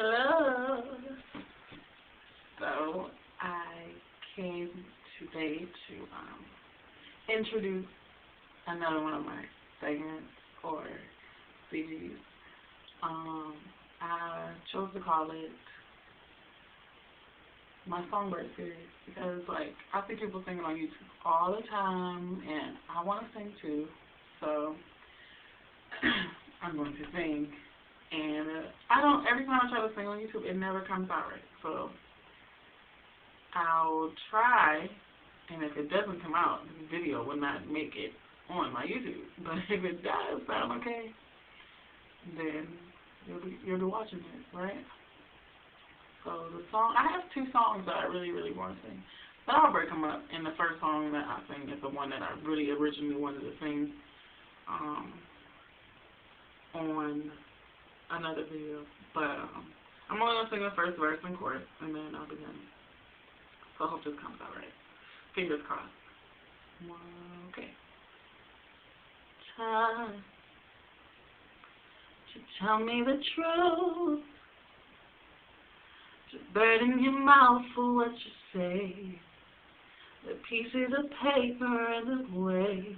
Hello. So I came today to introduce another one of my segments or CDs. I chose to call it my Songbird Series because, like, I see people singing on YouTube all the time, and I want to sing too. So I'm going to sing. And every time I try to sing on YouTube, it never comes out right. So I'll try, and if it doesn't come out, the video will not make it on my YouTube. But if it does sound okay, then you'll be watching it, right? So the song, I have two songs that I really, really want to sing. But I'll break them up. And the first song that I sing is the one that I really originally wanted to sing on another video. But I'm only going to sing the first verse and chorus, and then I'll be done. So I hope this comes out right. Fingers crossed. Okay. Time to tell me the truth, to burden your mouth for what you say, the pieces of paper in the way,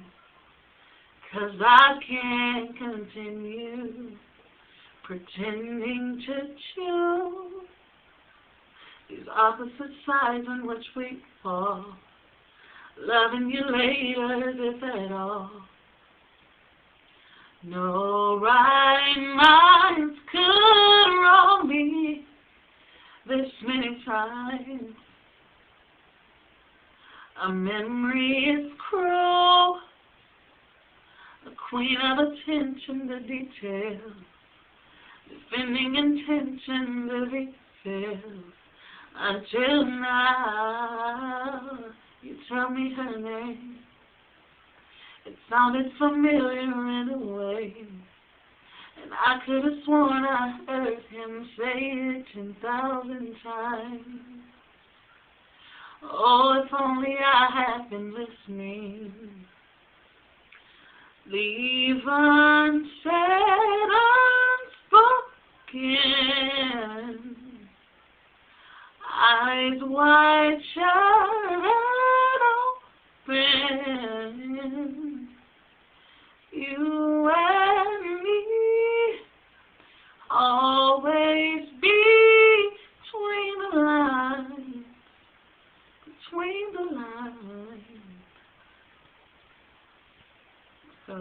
'cause I can't continue pretending to choose these opposite sides on which we fall, loving you later as if at all. No right minds could wrong me this many times. A memory is cruel, a queen of attention to detail, defending intention to be fair. Until now, you tell me her name. It sounded familiar in a way, and I could have sworn I heard him say it 10,000 times. Oh, if only I had been listening. Leave unsaid, unspoken, eyes wide shut open. You and me always between the lines, between the lines. So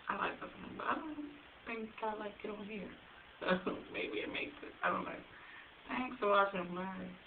I like that song, but I don't think I like it on here. So maybe it makes it. I don't know. Thanks for watching. Bye.